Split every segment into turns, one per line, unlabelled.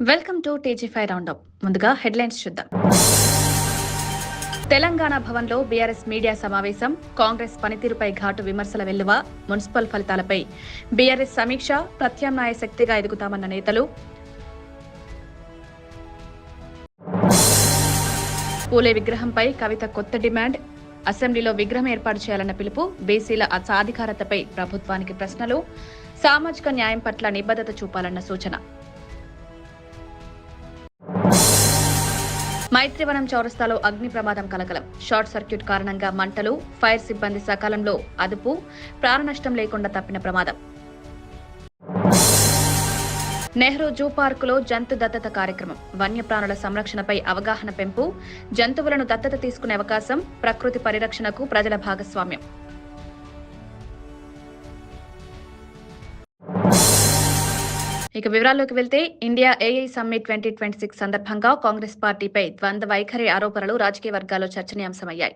Welcome to టీజీ5 roundup. ముందుగా headlines చూద్దాం. తెలంగాణ భవన్లో బీఆర్ఎస్ మీడియా సమావేశం. కాంగ్రెస్ పనితీరుపై ఘాటు విమర్శల వెల్లువ. మున్సిపల్ ఫలితాలపై బీఆర్ఎస్ సమీక్ష. ప్రత్యామ్నాయ శక్తిగా ఎదుగుతామన్న నేతలు. పూలే విగ్రహంపై కవిత కొత్త డిమాండ్. అసెంబ్లీలో విగ్రహం ఏర్పాటు చేయాలన్న పిలుపు. బీసీల సాధికారతపై ప్రభుత్వానికి ప్రశ్నలు. సామాజిక న్యాయం పట్ల నిబద్ధత చూపాలన్న సూచన. మైత్రివనం చౌరస్తాలో అగ్ని ప్రమాదం కలకలం. షార్ట్ సర్క్యూట్ కారణంగా మంటలు. ఫైర్ సిబ్బంది సకాలంలో అదుపు. ప్రాణనష్టం లేకుండా తప్పిన ప్రమాదం. నెహ్రూ జూ పార్కులో జంతు దత్తత కార్యక్రమం. వన్యప్రాణుల సంరక్షణపై అవగాహన పెంపు. జంతువులను దత్తత తీసుకునే అవకాశం. ప్రకృతి పరిరక్షణకు ప్రజల భాగస్వామ్యం. ఇక వివరాల్లోకి వెళ్తే, ఇండియా ఏఐ సమ్మిట్ 2026 సందర్భంగా కాంగ్రెస్ పార్టీపై ద్వంద్వ వైఖరి ఆరోపణలు రాజకీయ వర్గాల్లో చర్చనీయాంశమయ్యాయి.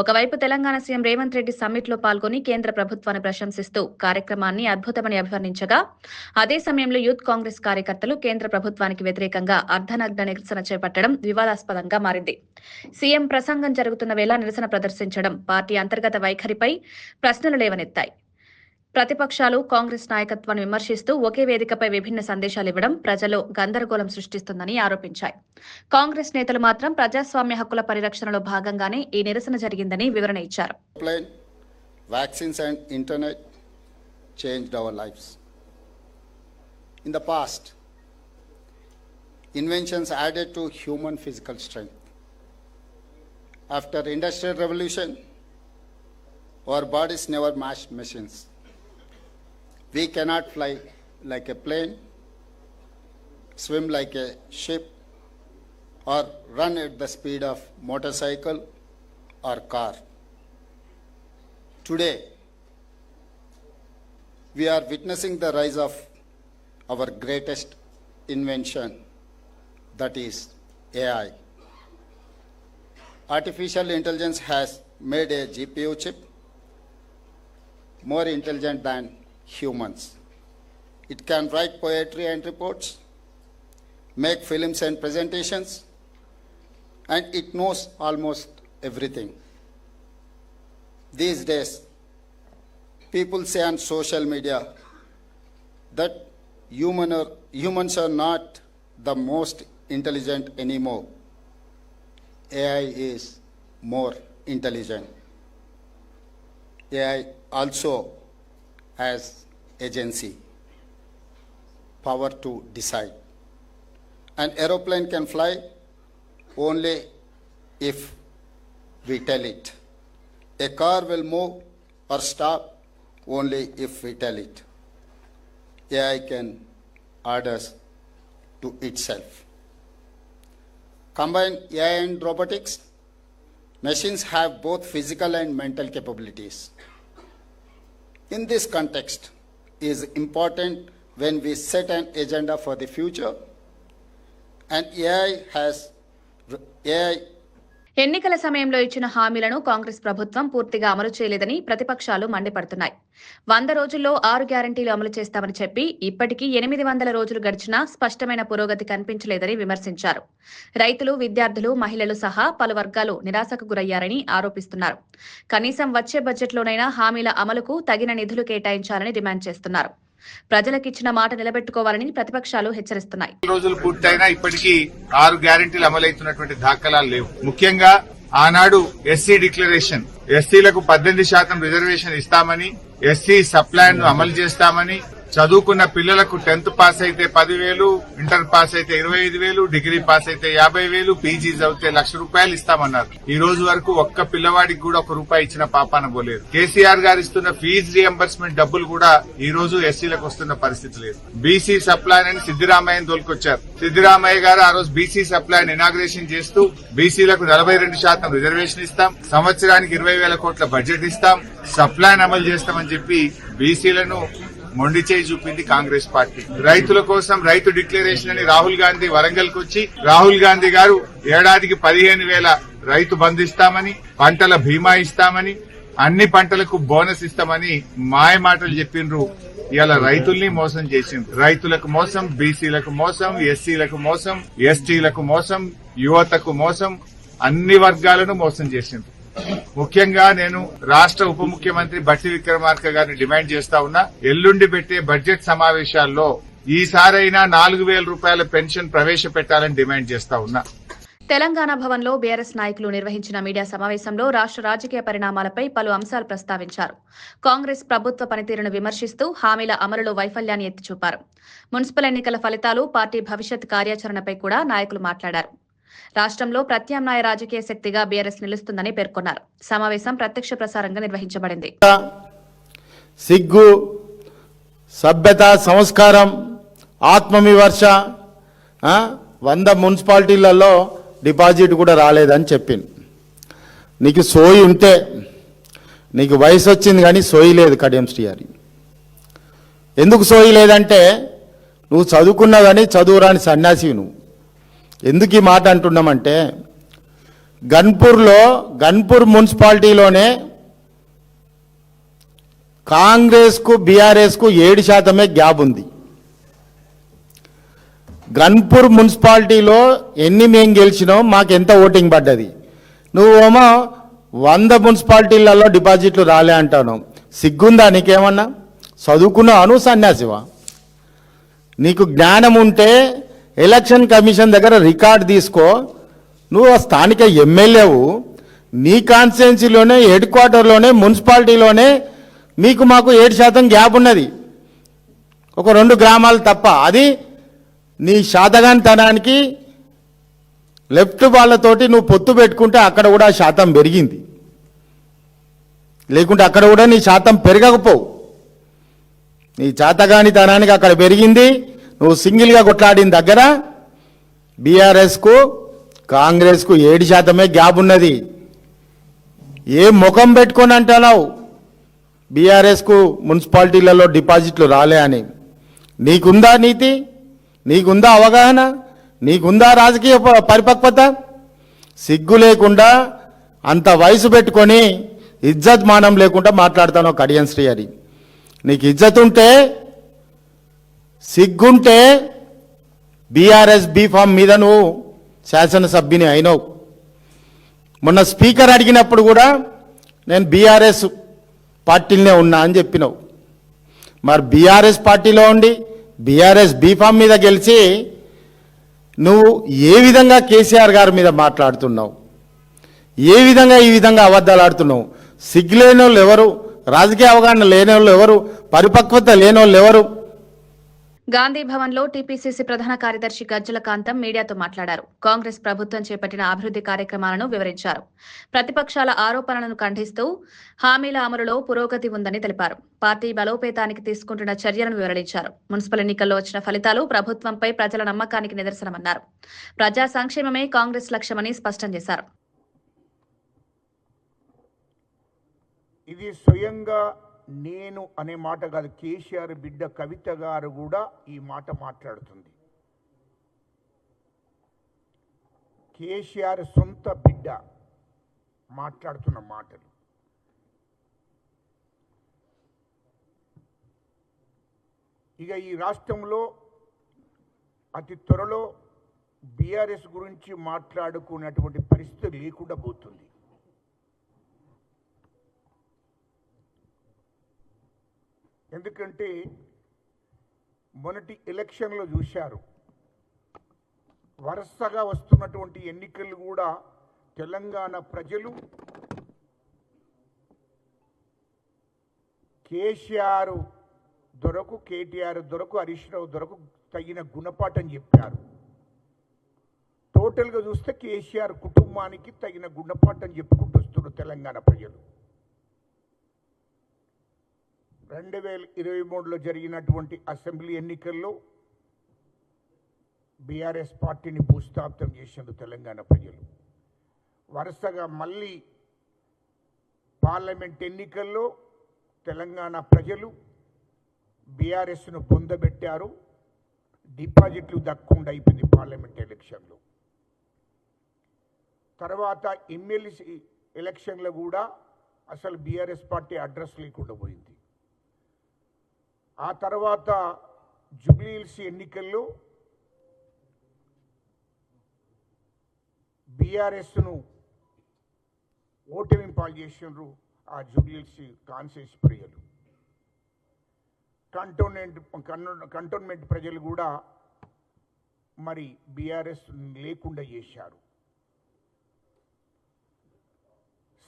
ఒకవైపు తెలంగాణ సీఎం రేవంత్ రెడ్డి సమ్మిట్లో పాల్గొని కేంద్ర ప్రభుత్వాన్ని ప్రశంసిస్తూ కార్యక్రమాన్ని అద్భుతమని అభివర్ణించగా, అదే సమయంలో యూత్ కాంగ్రెస్ కార్యకర్తలు కేంద్ర ప్రభుత్వానికి వ్యతిరేకంగా అర్ధనగ్న నిరసన చేపట్టడం వివాదాస్పదంగా మారింది. సీఎం ప్రసంగం జరుగుతున్న వేళ నిరసన ప్రదర్శించడం పార్టీ అంతర్గత వైఖరిపై ప్రశ్నలు లేవనెత్తాయి. ప్రతిపక్షాలు కాంగ్రెస్ నాయకత్వాన్ని విమర్శిస్తూ ఒకే వేదికపై విభిన్న సందేశాలు ఇవ్వడం ప్రజల్లో గందరగోళం సృష్టిస్తుందని ఆరోపించాయి. కాంగ్రెస్ నేతలు మాత్రం ప్రజాస్వామ్య హక్కుల పరిరక్షణలో భాగంగానే ఈ నిరసన జరిగిందని వివరణ ఇచ్చారు.
Vaccines and internet changed our lives. In the past, inventions added to human physical strength. After Industrial Revolution, our bodies never matched machines. We cannot fly like a plane, swim like a ship, or run at the speed of motorcycle or car. Today, we are witnessing the rise of our greatest invention, that is AI. Artificial intelligence has made a GPU chip more intelligent than humans. It can write poetry and reports, make films and presentations, and it knows almost everything. These days, people say on social media that humans are not the most intelligent anymore. AI is more intelligent. AI also has agency, power to decide. An aeroplane can fly only if we tell it. A car will move or stop only if we tell it. AI can order to itself. Combine AI and robotics, machines have both physical and mental capabilities. In this context, it is important when we set an agenda for the future, and AI
ఎన్నికల సమయంలో ఇచ్చిన హామీలను కాంగ్రెస్ ప్రభుత్వం పూర్తిగా అమలు చేయలేదని ప్రతిపక్షాలు మండిపడుతున్నాయి. 100 రోజుల్లో 6 గ్యారంటీలు అమలు చేస్తామని చెప్పి ఇప్పటికీ 800 రోజులు గడిచినా స్పష్టమైన పురోగతి కనిపించలేదని విమర్శించారు. రైతులు, విద్యార్థులు, మహిళలు సహా పలు వర్గాలు నిరాశకు గురయ్యారని ఆరోపిస్తున్నారు. కనీసం వచ్చే బడ్జెట్లోనైనా హామీల అమలుకు తగిన నిధులు కేటాయించాలని డిమాండ్ చేస్తున్నారు. ప్రజలకిచ్చిన మాట నిలబెట్టుకోవాలని ప్రతిపక్షాలు హెచ్చరిస్తున్నాయి.
రోజులు పూర్తయినా ఇప్పటికీ 6 గ్యారెంటీలు అమలవుతున్నటువంటి దాఖలాలు లేవు. ముఖ్యంగా ఆనాడు ఎస్సీ డిక్లరేషన్, ఎస్సీలకు 18% రిజర్వేషన్ ఇస్తామని, ఎస్సీ సప్లాన్ ను అమలు చేస్తామని, చదువుకున్న పిల్లలకు 10th పాస్ అయితే 10,000, ఇంటర్ పాస్ అయితే 25,000, డిగ్రీ పాస్ అయితే 50,000, పీజీ చదివితే ₹1,00,000 ఇస్తామన్నారు. ఈ రోజు వరకు ఒక్క పిల్లవాడికి కూడా ₹1 ఇచ్చిన పాపాన పోలేదు. కేసీఆర్ గారు ఇస్తున్న ఫీజు రియంబర్స్మెంట్ డబ్బులు కూడా ఈ రోజు ఎస్సీలకు వస్తున్న పరిస్థితి లేదు. బీసీ సప్లాన్ అని సిద్దిరామయ్యను తోలుకొచ్చారు. సిద్దిరామయ్య గారు ఆ రోజు బీసీ సప్లాన్ ఇనాగ్రేషన్ చేస్తూ బీసీలకు 42% రిజర్వేషన్ ఇస్తాం, సంవత్సరానికి 20,000 కోట్ల బడ్జెట్ ఇస్తాం, సప్లాన్ అమలు చేస్తామని చెప్పి బీసీలను మొండి చేయి చూపింది కాంగ్రెస్ పార్టీ. రైతుల కోసం రైతు డిక్లరేషన్ అని రాహుల్ గాంధీ వరంగల్ కు వచ్చి, రాహుల్ గాంధీ గారు ఏడాదికి 15,000 రైతు బంధు ఇస్తామని, పంటల బీమా ఇస్తామని, అన్ని పంటలకు బోనస్ ఇస్తామని మాయ మాటలు చెప్పిండ్రు. ఇవాళ రైతుల్ని మోసం చేసిండ్రు. రైతులకు మోసం, బీసీలకు మోసం, ఎస్సీలకు మోసం, ఎస్టీలకు మోసం, యువతకు మోసం, అన్ని వర్గాలను మోసం చేసిండ్రు. ముఖ్యంగా నేను రాష్ట్ర ఉప ముఖ్యమంత్రి బట్టి విక్రమార్క గారిని డిమాండ్ చేస్తా ఉన్నా, ఎల్లుండి పెట్టే బడ్జెట్ సమావేశాల్లో ఈసారైనా 4,000 రూపాయల పెన్షన్ ప్రవేశపెట్టాలని డిమాండ్ చేస్తా ఉన్నా.
తెలంగాణ భవన్లో బీఆర్ఎస్ నాయకులు నిర్వహించిన మీడియా సమావేశంలో రాష్ట్ర రాజకీయ పరిణామాలపై పలు అంశాలు ప్రస్తావించారు. కాంగ్రెస్ ప్రభుత్వ పనితీరును విమర్శిస్తూ హామీల అమలులో వైఫల్యాన్ని ఎత్తిచూపారు. మున్సిపల్ ఎన్నికల ఫలితాలు, పార్టీ భవిష్యత్ కార్యాచరణపై కూడా నాయకులు మాట్లాడారు. రాష్ట్రంలో ప్రత్యామ్నాయ రాజకీయ శక్తిగా బీఆర్ఎస్ నిలుస్తుందని పేర్కొన్నారు. సమావేశం ప్రత్యక్ష ప్రసారంగా నిర్వహించబడింది.
సిగ్గు, సభ్యత, సంస్కారం, ఆత్మవిమర్శ, 100 మున్సిపాలిటీలలో డిపాజిట్ కూడా రాలేదని చెప్పింది. నీకు సోయి ఉంటే, నీకు వయసు వచ్చింది కానీ సోయి లేదు కడియం శ్రీహరి. ఎందుకు సోయి లేదంటే నువ్వు చదువుకున్నావు కానీ చదువురాని సన్యాసివి నువ్వు. ఎందుకు ఈ మాట అంటున్నామంటే, గన్పూర్ మున్సిపాలిటీలోనే కాంగ్రెస్కు బీఆర్ఎస్కు 7% గ్యాప్ ఉంది. గన్పూర్ మున్సిపాలిటీలో ఎన్ని మేము గెలిచినాం, మాకెంత ఓటింగ్ పడ్డది. నువ్వేమో 100 మున్సిపాలిటీలలో డిపాజిట్లు రాలే అంటాను. సిగ్గుందా నీకేమన్నా? చదువుకున్నావు నువ్వు సన్యాసివా? నీకు జ్ఞానం ఉంటే ఎలక్షన్ కమిషన్ దగ్గర రికార్డు తీసుకో. నువ్వు స్థానిక ఎమ్మెల్యేవు, నీ కాన్స్టిట్యున్సీలోనే హెడ్ క్వార్టర్లోనే మున్సిపాలిటీలోనే మాకు 7% గ్యాప్ ఉన్నది, ఒక 2 గ్రామాలు తప్ప. అది నీ శాతగానితనానికి లెఫ్ట్ వాళ్ళతోటి నువ్వు పొత్తు పెట్టుకుంటే అక్కడ కూడా శాతం పెరిగింది, లేకుంటే అక్కడ కూడా నీ శాతం పెరగకపోవు. నీ శాతగానితనానికి అక్కడ పెరిగింది. నువ్వు సింగిల్గా కొట్లాడిన దగ్గర బీఆర్ఎస్కు కాంగ్రెస్కు 7% గ్యాప్ ఉన్నది. ఏ ముఖం పెట్టుకొని అంటున్నావు బీఆర్ఎస్కు మున్సిపాలిటీలలో డిపాజిట్లు రాలే అని? నీకుందా నీతి? నీకుందా అవగాహన? నీకుందా రాజకీయ పరిపక్వత? సిగ్గు లేకుండా అంత వయసు పెట్టుకొని ఇజ్జత్ మానం లేకుండా మాట్లాడుతాను కడియం శ్రీహరి. నీకు ఇజ్జత్ ఉంటే, సిగ్గుంటే బీఆర్ఎస్ బీఫామ్ మీద నువ్వు శాసనసభ్యుని అయినావు. మొన్న స్పీకర్ అడిగినప్పుడు కూడా నేను బీఆర్ఎస్ పార్టీలోనే ఉన్నా అని చెప్పినావు. మరి బీఆర్ఎస్ పార్టీలో ఉండి బీఆర్ఎస్ బీఫామ్ మీద గెలిచి నువ్వు ఏ విధంగా కేసీఆర్ గారి మీద మాట్లాడుతున్నావు? ఏ విధంగా ఈ విధంగా అబద్ధాలు ఆడుతున్నావు? సిగ్గు లేని వాళ్ళు ఎవరు? రాజకీయ అవగాహన లేని వాళ్ళు ఎవరు? పరిపక్వత లేని వాళ్ళు ఎవరు?
గాంధీ భవన్లో టీపీసీసీ ప్రధాన కార్యదర్శి గజ్జల కాంతం మీడియాతో మాట్లాడారు. కాంగ్రెస్ ప్రభుత్వం చేపట్టిన అభివృద్ధి కార్యక్రమాలను వివరించారు. ప్రతిపక్షాల ఆరోపణలను ఖండిస్తూ హామీల అమలులో పురోగతి ఉందని తెలిపారు. పార్టీ బలోపేతానికి తీసుకుంటున్న చర్యలను వివరించారు. మున్సిపల్ ఎన్నికల్లో వచ్చిన ఫలితాలు ప్రభుత్వంపై ప్రజల నమ్మకానికి నిదర్శనమన్నారు. ప్రజా సంక్షేమమే కాంగ్రెస్ లక్ష్యమని స్పష్టం చేశారు.
ఇది స్వయంగా నేను అనే మాట కాదు, కేసీఆర్ బిడ్డ కవిత గారు కూడా ఈ మాట మాట్లాడుతుంది. కేసీఆర్ సొంత బిడ్డ మాట్లాడుతున్న మాటలు. ఇక ఈ రాష్ట్రంలో అతి త్వరలో బీఆర్ఎస్ గురించి మాట్లాడుకునేటువంటి పరిస్థితి లేకుండా పోతుంది. ఎందుకంటే మొన్నటి ఎలక్షన్లో చూశారు, వరుసగా వస్తున్నటువంటి ఎన్నికలు కూడా తెలంగాణ ప్రజలు కేసీఆర్ దొరకు, కేటీఆర్ దొరకు, హరీష్ రావు దొరకు తగిన గుణపాఠం చెప్పారు. టోటల్గా చూస్తే కేసీఆర్ కుటుంబానికి తగిన గుణపాఠం చెప్పుకుంటూ వస్తున్నారు తెలంగాణ ప్రజలు. 2023లో జరిగినటువంటి అసెంబ్లీ ఎన్నికల్లో బీఆర్ఎస్ పార్టీని భూస్థాపితం చేసిండు తెలంగాణ ప్రజలు. వరుసగా మళ్ళీ పార్లమెంట్ ఎన్నికల్లో తెలంగాణ ప్రజలు బీఆర్ఎస్ను పొందబెట్టారు. డిపాజిట్లు దక్కుండా అయిపోయింది పార్లమెంట్ ఎలక్షన్లో. తర్వాత ఎమ్మెల్సీ ఎలక్షన్లో కూడా అసలు బీఆర్ఎస్ పార్టీ అడ్రస్ లేకుండా పోయింది. ఆ తర్వాత జూబ్లీహిల్స్ ఎన్నికల్లో బీఆర్ఎస్ను ఓటమి పాలు చేసినారు ఆ జూబ్లీహిల్స్ కాన్స్టిట్యూన్సీ ప్రజలు. కంటోన్మెంట్ ప్రజలు కూడా మరి బీఆర్ఎస్ లేకుండా చేశారు.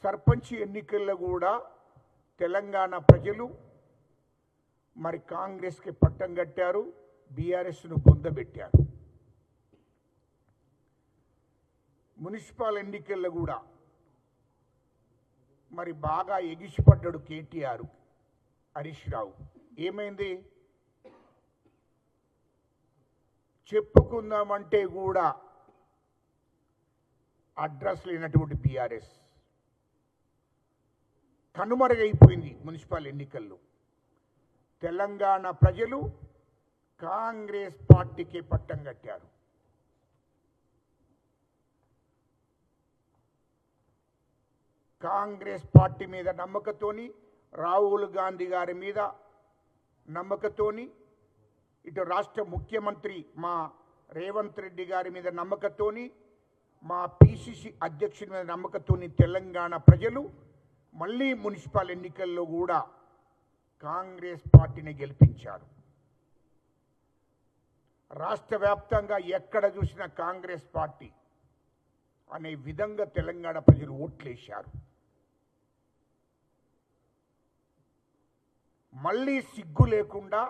సర్పంచ్ ఎన్నికల్లో కూడా తెలంగాణ ప్రజలు మరి కాంగ్రెస్కి పట్టం కట్టారు, బీఆర్ఎస్ను పొందబెట్టారు. మున్సిపల్ ఎన్నికల్లో కూడా మరి బాగా ఎగిసిపడ్డాడు కేటీఆర్, హరీష్ రావు. ఏమైంది? చెప్పుకుందామంటే కూడా అడ్రస్ లేనటువంటి బీఆర్ఎస్ కనుమరుగైపోయింది మున్సిపల్ ఎన్నికల్లో. తెలంగాణ ప్రజలు కాంగ్రెస్ పార్టీకి పట్టం కట్టారు. కాంగ్రెస్ పార్టీ మీద నమ్మకంతోని, రాహుల్ గాంధీ గారి మీద నమ్మకంతోని, ఇటు రాష్ట్ర ముఖ్యమంత్రి మా రేవంత్ రెడ్డి గారి మీద నమ్మకంతోని, మా పిసిసి అధ్యక్షుడి మీద నమ్మకంతోని తెలంగాణ ప్రజలు మళ్ళీ మున్సిపల్ ఎన్నికల్లో కూడా కాంగ్రెస్ పార్టీని గెలిపించారు. రాష్ట్ర వ్యాప్తంగా ఎక్కడ చూసినా కాంగ్రెస్ పార్టీ అనే విధంగా తెలంగాణ ప్రజలు ఓట్లేశారు. మళ్ళీ సిగ్గు లేకుండా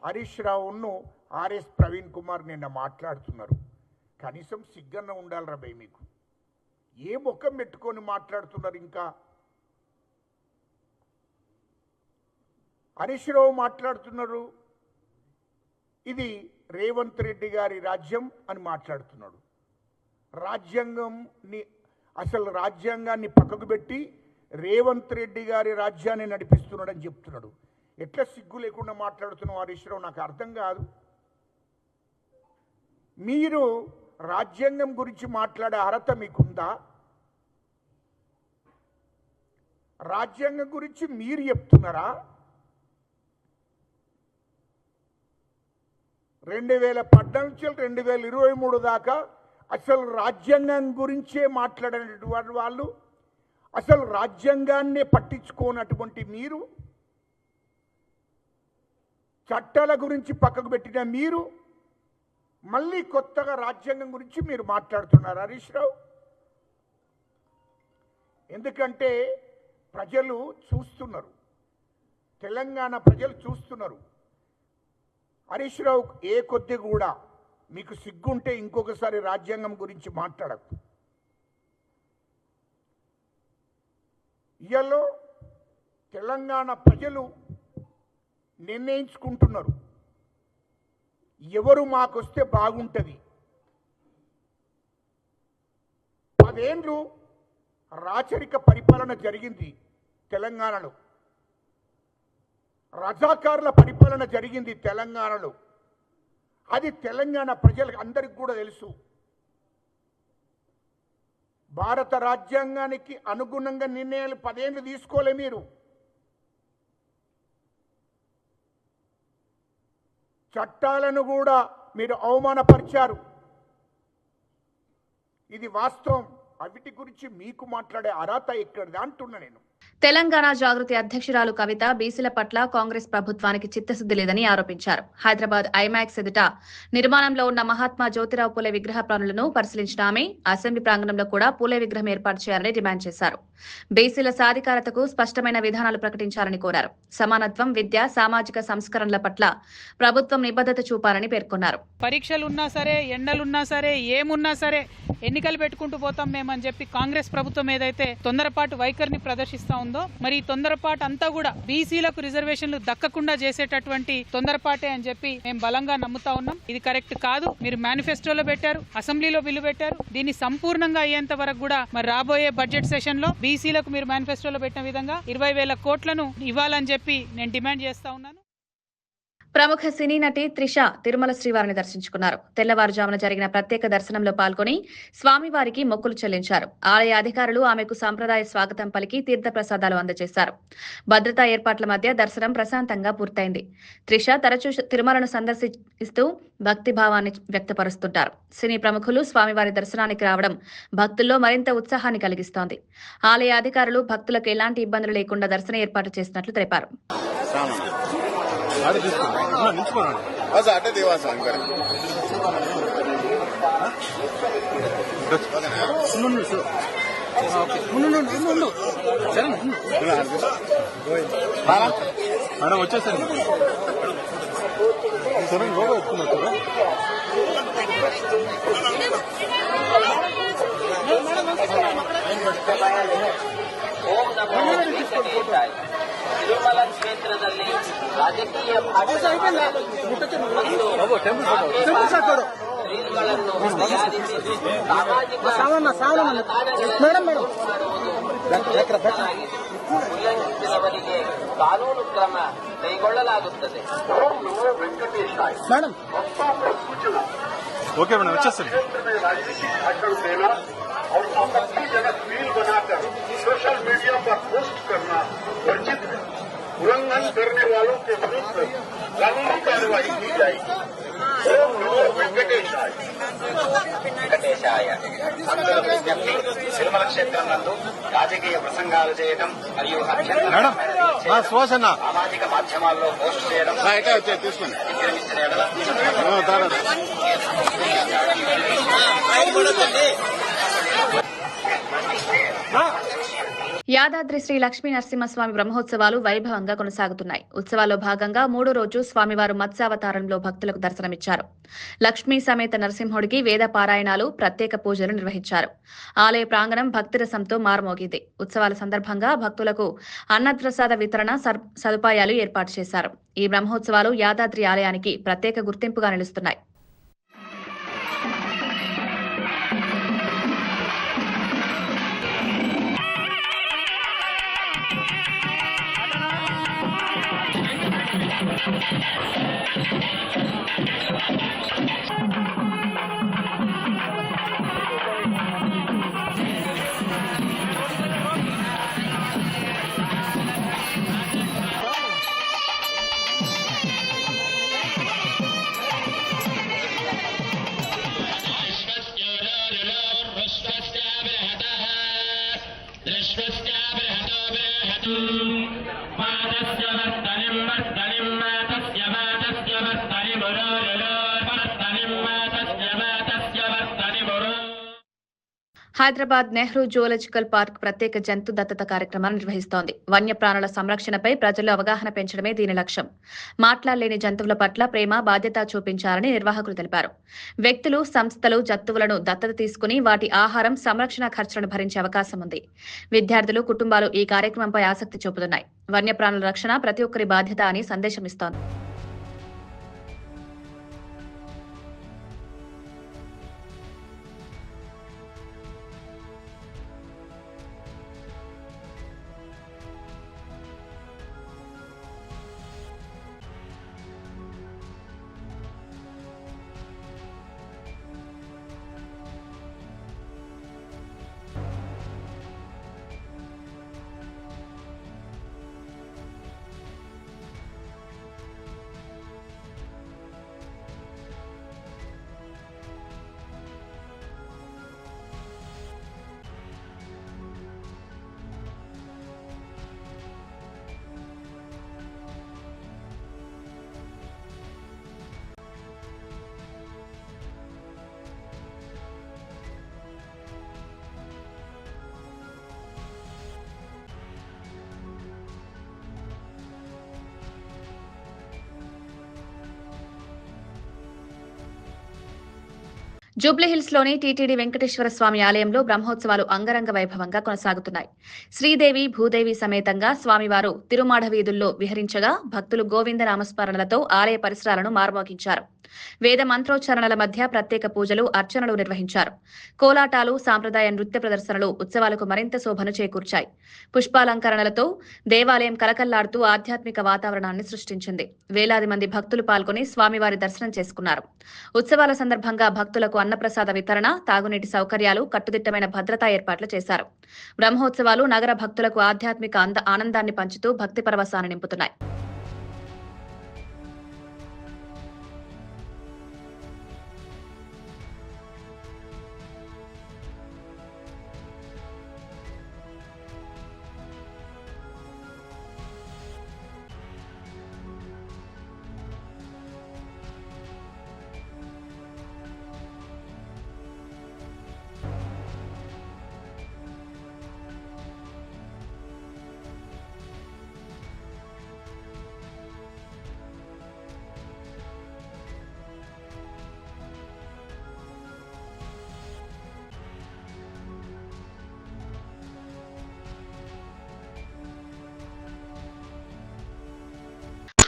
హరీష్ రావును ఆర్ఎస్ ప్రవీణ్ కుమార్ నిన్న మాట్లాడుతున్నారు. కనీసం సిగ్గన్న ఉండాలిరా భయ్ మీకు. ఏ ముఖం పెట్టుకొని మాట్లాడుతున్నారు? ఇంకా హరీష్ రావు మాట్లాడుతున్నారు ఇది రేవంత్ రెడ్డి గారి రాజ్యం అని మాట్లాడుతున్నాడు. రాజ్యాంగాన్ని పక్కకు పెట్టి రేవంత్ రెడ్డి గారి రాజ్యాన్ని నడిపిస్తున్నాడని చెప్తున్నాడు. ఎట్లా సిగ్గు లేకుండా మాట్లాడుతున్నావు హరీష్ రావు? నాకు అర్థం కాదు. మీరు రాజ్యాంగం గురించి మాట్లాడే అర్హత మీకుందా? రాజ్యాంగం గురించి మీరు చెప్తున్నారా? 2014 నుంచి 2023 దాకా అసలు రాజ్యాంగం గురించే మాట్లాడినటువంటి వాళ్ళు, అసలు రాజ్యాంగాన్నే పట్టించుకోనటువంటి మీరు, చట్టాల గురించి పక్కకు పెట్టిన మీరు మళ్ళీ కొత్తగా రాజ్యాంగం గురించి మీరు మాట్లాడుతున్నారు హరీష్ రావు. ఎందుకంటే ప్రజలు చూస్తున్నారు, తెలంగాణ ప్రజలు చూస్తున్నారు. హరీష్ రావు ఏ కొద్ది కూడా మీకు సిగ్గుంటే ఇంకొకసారి రాజ్యాంగం గురించి మాట్లాడకు. ఇయాలో తెలంగాణ ప్రజలు నిర్ణయించుకుంటున్నారు ఎవరు మాకొస్తే బాగుంటుంది. 10 ఏళ్ళు రాచరిక పరిపాలన జరిగింది తెలంగాణలో, రజాకారుల పరిపాలన జరిగింది తెలంగాణలో. అది తెలంగాణ ప్రజలకు అందరికి కూడా తెలుసు. భారత రాజ్యాంగానికి అనుగుణంగా నిర్ణయాలు 10 ఏళ్ళు తీసుకోలే మీరు. చట్టాలను కూడా మీరు అవమానపరిచారు. ఇది వాస్తవం. అవిటి గురించి మీకు మాట్లాడే అర్హత ఎక్కడిది అంటున్నా నేను.
తెలంగాణ జాగృతి అధ్యక్షురాలు కవిత బీసీల పట్ల కాంగ్రెస్ ప్రభుత్వానికి చిత్తశుద్ది లేదని ఆరోపించారు. హైదరాబాద్ ఐమాక్స్ ఎదుట నిర్మాణంలో ఉన్న మహాత్మా జ్యోతిరావు పూలే విగ్రహ పనులను పరిశీలించిన ఆమె అసెంబ్లీ ప్రాంగణంలో కూడా పూలే విగ్రహం ఏర్పాటు చేయాలని డిమాండ్ చేశారు. బీసీల సాధికారతకు స్పష్టమైన విధానాలు ప్రకటించాలని కోరారు. సమానత్వం, విద్య, సామాజిక సంస్కరణల పట్ల ప్రభుత్వం నిబద్ధత చూపాలని పేర్కొన్నారు.
పరీక్షలున్నా సరే, ఎండలున్నా సరే, ఏమున్నా సరే ఎన్నికలు పెట్టుకుంటూ పోతాం మేమని చెప్పి కాంగ్రెస్ ప్రభుత్వం ఏదైతే తొందరపాటు వైఖరిని ప్రదర్శిస్తా ఉందో, మరి ఈ తొందరపాటు అంతా కూడా బీసీలకు రిజర్వేషన్లు దక్కకుండా చేసేటటువంటి తొందరపాటే అని చెప్పి మేము బలంగా నమ్ముతా ఉన్నాం. ఇది కరెక్ట్ కాదు. మీరు మేనిఫెస్టోలో పెట్టారు, అసెంబ్లీలో బిల్లు పెట్టారు. దీన్ని సంపూర్ణంగా అయ్యేంత వరకు కూడా మరి రాబోయే బడ్జెట్ సెషన్ లో బీసీలకు మీరు మేనిఫెస్టోలో పెట్టిన విధంగా 20,000 కోట్లను ఇవ్వాలని చెప్పి నేను డిమాండ్ చేస్తా ఉన్నాను.
ప్రముఖ సినీ నటి త్రిష తిరుమల శ్రీవారిని దర్శించుకున్నారు. తెల్లవారుజామున జరిగిన ప్రత్యేక దర్శనంలో పాల్గొని స్వామివారికి మొక్కులు చెల్లించారు. ఆలయ అధికారులు ఆమెకు సంప్రదాయ స్వాగతం పలికి తీర్థప్రసాదాలు అందజేశారు. భద్రతా ఏర్పాట్ల మధ్య దర్శనం ప్రశాంతంగా పూర్తయింది. త్రిష తరచూ తిరుమలను సందర్శిస్తూ భక్తిభావాన్ని వ్యక్తపరుస్తుంటారు. సినీ ప్రముఖులు స్వామివారి దర్శనానికి రావడం భక్తుల్లో మరింత ఉత్సాహాన్ని కలిగిస్తోంది. ఆలయ అధికారులు భక్తులకు ఎలాంటి ఇబ్బందులు లేకుండా దర్శన ఏర్పాటు చేసినట్లు తెలిపారు.
బస్ అడ్డ దేవాస
మేడం వచ్చేసాను సరే లోగా ఎక్కుతున్నా
ತಿರುಮಲ ಕ್ಷೇತ್ರದಲ್ಲಿ ರಾಜಕೀಯ ಉಲ್ಲಂಘಿಸಿದವರಿಗೆ ಕಾನೂನು ಕ್ರಮ ಕೈಗೊಳ್ಳಲಾಗುತ್ತದೆ.
ఓకే మేడం వచ్చేస్తాను.
और आपत्तिजनक रील बनाकर सोशल मीडिया पर पोस्ट करना वर्जित है. उल्लंघन करने वालों के विरुद्ध कानूनी कार्रवाई की जाएगी. ओम नमो वेंकटेशाय.
అందరూ విజ్ఞప్తి, తిరుమల క్షేత్రం నందు రాజకీయ ప్రసంగాలు చేయడం మరియు సామాజిక మాధ్యమాల్లో పోస్ట్ చేయడం
తీసుకోండి.
విక్రమించిన ఎడల
యాదాద్రి శ్రీ లక్ష్మీ నరసింహస్వామి బ్రహ్మోత్సవాలు వైభవంగా కొనసాగుతున్నాయి. ఉత్సవాల్లో భాగంగా 3వ రోజు స్వామివారు మత్స్యావతారంలో భక్తులకు దర్శనమిచ్చారు. లక్ష్మీ సమేత నరసింహుడికి వేద పారాయణాలు, ప్రత్యేక పూజలు నిర్వహించారు. ఆలయ ప్రాంగణం భక్తిరసంతో మారుమోగింది. ఉత్సవాల సందర్భంగా భక్తులకు అన్నప్రసాద వితరణ సదుపాయాలు ఏర్పాటు చేశారు. ఈ బ్రహ్మోత్సవాలు యాదాద్రి ఆలయానికి ప్రత్యేక గుర్తింపుగా నిలుస్తున్నాయి. హైదరాబాద్ నెహ్రూ జువలాజికల్ పార్క్ ప్రత్యేక జంతు దత్తత కార్యక్రమాన్ని నిర్వహిస్తోంది. వన్యప్రాణుల సంరక్షణపై ప్రజల్లో అవగాహన పెంచడమే దీని లక్ష్యం. మాట్లాడలేని జంతువుల పట్ల ప్రేమ, బాధ్యత చూపించాలని నిర్వాహకులు తెలిపారు. వ్యక్తులు, సంస్థలు జంతువులను దత్తత తీసుకుని వాటి ఆహారం, సంరక్షణ ఖర్చులను భరించే అవకాశం ఉంది. విద్యార్థులు, కుటుంబాలు ఈ కార్యక్రమంపై ఆసక్తి చూపుతున్నాయి. వన్యప్రాణుల రక్షణ ప్రతి ఒక్కరి బాధ్యత అని సందేశమిస్తోంది. జూబ్లీహిల్స్లోని టీటీడీ వెంకటేశ్వర స్వామి ఆలయంలో బ్రహ్మోత్సవాలు అంగరంగ వైభవంగా కొనసాగుతున్నాయి. శ్రీదేవి భూదేవి సమేతంగా స్వామివారు తిరుమాఢ వీధుల్లో విహరించగా భక్తులు గోవింద నామస్మరణలతో ఆలయ పరిసరాలను మార్మోగించారు. వేద మంత్రోచ్చారణల మధ్య ప్రత్యేక పూజలు, అర్చనలు నిర్వహించారు. కోలాటాలు, సాంప్రదాయ నృత్య ప్రదర్శనలు ఉత్సవాలకు మరింత శోభను చేకూర్చాయి. పుష్పాలంకరణలతో దేవాలయం కలకల్లాడుతూ ఆధ్యాత్మిక వాతావరణాన్ని సృష్టించింది. వేలాది మంది భక్తులు పాల్గొని స్వామివారి దర్శనం చేసుకున్నారు. ఉత్సవాల సందర్భంగా భక్తులకు అన్నప్రసాద వితరణ, తాగునీటి సౌకర్యాలు, కట్టుదిట్టమైన భద్రతా ఏర్పాట్లు చేశారు. బ్రహ్మోత్సవాలు నగర భక్తులకు ఆధ్యాత్మిక ఆనందాన్ని పంచుతూ భక్తి పరవశాన్ని నింపుతున్నాయి.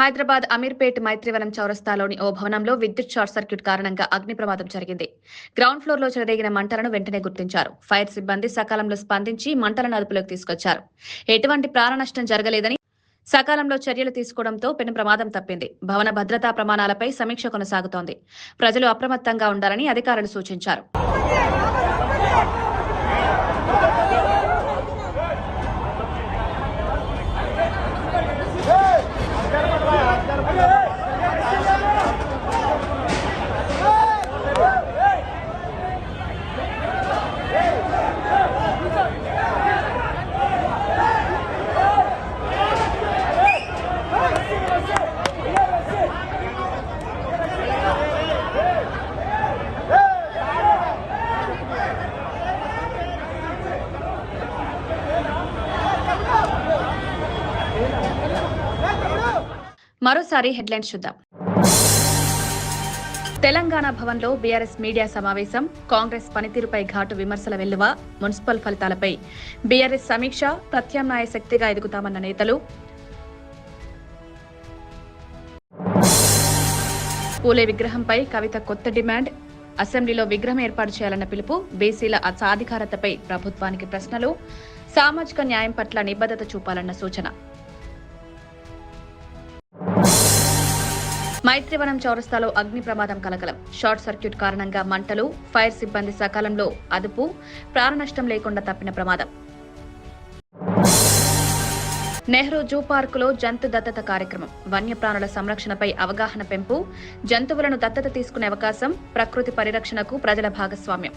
హైదరాబాద్ అమీర్పేట్ మైత్రివనం చౌరస్తాలోని ఓ భవనంలో విద్యుత్ షార్ట్ సర్క్యూట్ కారణంగా అగ్ని ప్రమాదం జరిగింది. గ్రౌండ్ ఫ్లోర్ లో చెలరేగిన మంటలను వెంటనే గుర్తించారు. ఫైర్ సిబ్బంది సకాలంలో స్పందించి మంటలను అదుపులోకి తీసుకొచ్చారు. ఎటువంటి ప్రాణనష్టం జరగలేదని, సకాలంలో చర్యలు తీసుకోవడంతో పెను ప్రమాదం తప్పింది. భవన భద్రతా ప్రమాణాలపై సమీక్ష కొనసాగుతోంది. ప్రజలు అప్రమత్తంగా ఉండాలని అధికారులు సూచించారు. మరోసారి హెడ్లైన్స్ చూద్దాం. తెలంగాణ భవన్లో బీఆర్ఎస్ మీడియా సమావేశం. కాంగ్రెస్ పనితీరుపై ఘాటు విమర్శల వెల్లువ. మున్సిపల్ ఫలితాలపై బీఆర్ఎస్ సమీక్ష. ప్రత్యామ్నాయ శక్తిగా ఎదుగుతామన్న నేతలు. పూలే విగ్రహంపై కవిత కొత్త డిమాండ్. అసెంబ్లీలో విగ్రహం ఏర్పాటు చేయాలన్న పిలుపు. బీసీల సాధికారతపై ప్రభుత్వానికి ప్రశ్నలు. సామాజిక న్యాయం పట్ల నిబద్ధత చూపాలన్న సూచన. మైత్రివనం చౌరస్తాలో అగ్ని ప్రమాదం కలకలం. షార్ట్ సర్క్యూట్ కారణంగా మంటలు. ఫైర్ సిబ్బంది సకాలంలో అదుపు. ప్రాణనష్టం లేకుండా తప్పిన ప్రమాదం. నెహ్రూ జూ పార్కులో జంతు దత్తత కార్యక్రమం. వన్యప్రాణుల సంరక్షణపై అవగాహన పెంపు. జంతువులను దత్తత తీసుకునే అవకాశం. ప్రకృతి పరిరక్షణకు ప్రజల భాగస్వామ్యం.